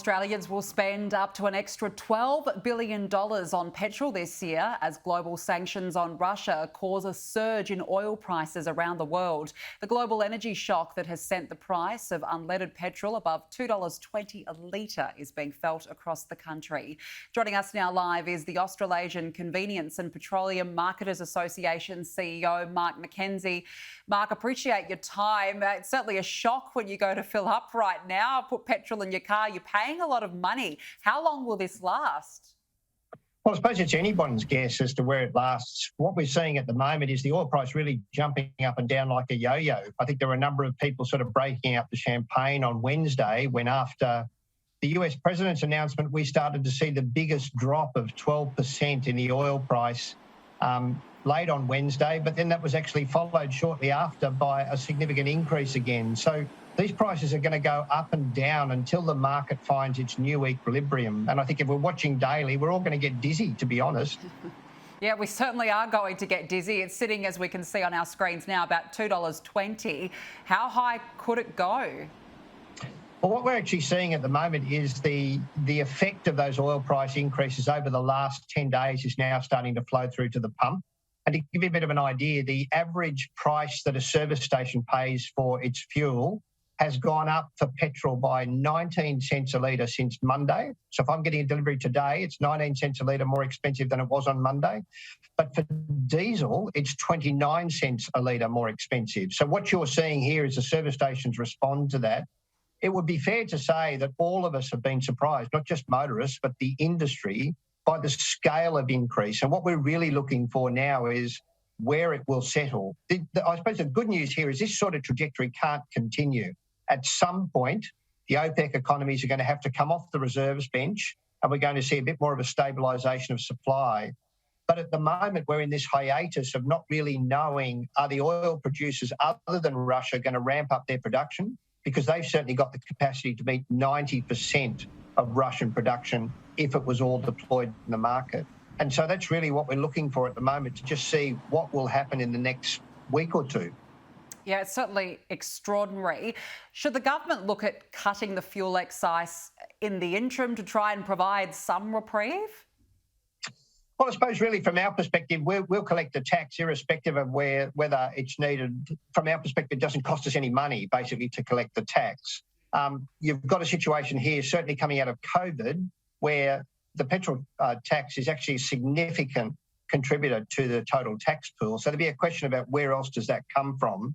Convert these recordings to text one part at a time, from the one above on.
Australians will spend up to an extra $12 billion on petrol this year as global sanctions on Russia cause a surge in oil prices around the world. The global energy shock that has sent the price of unleaded petrol above $2.20 a litre is being felt across the country. Joining us now live is the Australasian Convenience and Petroleum Marketers Association CEO, Mark McKenzie. Mark, appreciate your time. It's certainly a shock when you go to fill up right now, put petrol in your car, you're paying a lot of money. How long will this last? Well, I suppose it's anyone's guess as to where it lasts. What we're seeing at the moment is the oil price really jumping up and down like a yo-yo. I think there were a number of people sort of breaking out the champagne on Wednesday when, after the US president's announcement, we started to see the biggest drop of 12% in the oil price late on Wednesday, but then that was actually followed shortly after by a significant increase again. So these prices are going to go up and down until the market finds its new equilibrium. And I think if we're watching daily, we're all going to get dizzy, to be honest. Yeah, we certainly are going to get dizzy. It's sitting, as we can see on our screens now, about $2.20. How high could it go? Well, what we're actually seeing at the moment is the effect of those oil price increases over the last 10 days is now starting to flow through to the pump. And to give you a bit of an idea, the average price that a service station pays for its fuel has gone up for petrol by 19 cents a litre since Monday. So if I'm getting a delivery today, it's 19 cents a litre more expensive than it was on Monday. But for diesel, it's 29 cents a litre more expensive. So what you're seeing here is the service stations respond to that. It would be fair to say that all of us have been surprised, not just motorists, but the industry, by the scale of increase. And what we're really looking for now is where it will settle. I suppose the good news here is this sort of trajectory can't continue. At some point, the OPEC economies are going to have to come off the reserves bench, and we're going to see a bit more of a stabilisation of supply. But at the moment, we're in this hiatus of not really knowing, are the oil producers other than Russia going to ramp up their production? Because they've certainly got the capacity to meet 90% of Russian production if it was all deployed in the market. And so that's really what we're looking for at the moment, to just see what will happen in the next week or two. Yeah, it's certainly extraordinary. Should the government look at cutting the fuel excise in the interim to try and provide some reprieve? Well, I suppose really from our perspective, we'll collect the tax irrespective of whether it's needed. From our perspective, it doesn't cost us any money, basically, to collect the tax. You've got a situation here, certainly coming out of COVID, where the petrol tax is actually a significant contributor to the total tax pool. So there'd be a question about where else does that come from.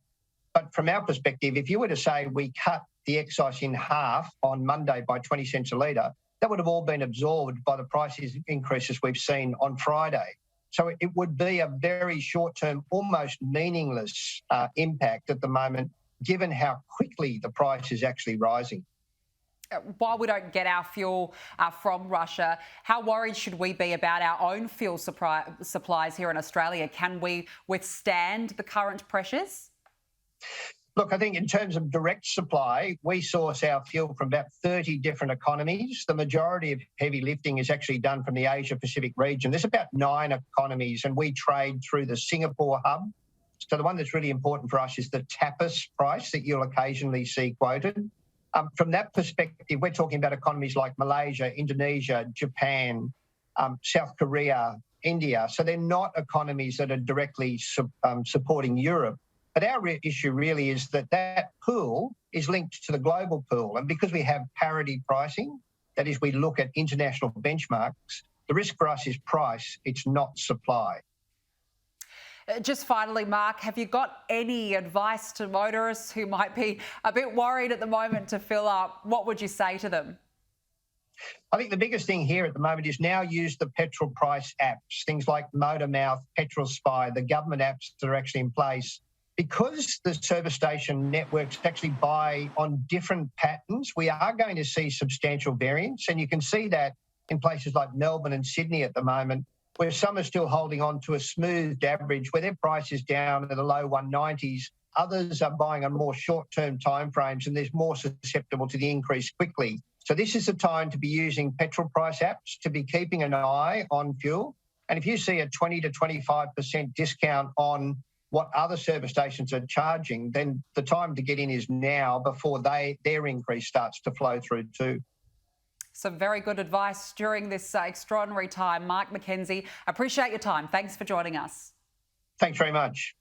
But from our perspective, if you were to say we cut the excise in half on Monday by 20 cents a litre, that would have all been absorbed by the price increases we've seen on Friday. So it would be a very short-term, almost meaningless impact at the moment, given how quickly the price is actually rising. While we don't get our fuel from Russia, how worried should we be about our own fuel supplies here in Australia? Can we withstand the current pressures? Look, I think in terms of direct supply, we source our fuel from about 30 different economies. The majority of heavy lifting is actually done from the Asia-Pacific region. There's about 9 economies, and we trade through the Singapore hub. So the one that's really important for us is the TAPIS price that you'll occasionally see quoted. From that perspective, we're talking about economies like Malaysia, Indonesia, Japan, South Korea, India. So they're not economies that are directly supporting Europe. But our issue really is that pool is linked to the global pool. And because we have parity pricing, that is, we look at international benchmarks, the risk for us is price, it's not supply. Just finally, Mark, have you got any advice to motorists who might be a bit worried at the moment to fill up? What would you say to them? I think the biggest thing here at the moment is now use the petrol price apps, things like Motormouth, Petrol Spy, the government apps that are actually in place. Because the service station networks actually buy on different patterns, we are going to see substantial variance. And you can see that in places like Melbourne and Sydney at the moment, where some are still holding on to a smoothed average, where their price is down in the low 190s. Others are buying on more short-term timeframes, and they're more susceptible to the increase quickly. So this is the time to be using petrol price apps, to be keeping an eye on fuel. And if you see a 20 to 25% discount on what other service stations are charging, then the time to get in is now before their increase starts to flow through too. Some very good advice during this extraordinary time. Mark McKenzie, appreciate your time. Thanks for joining us. Thanks very much.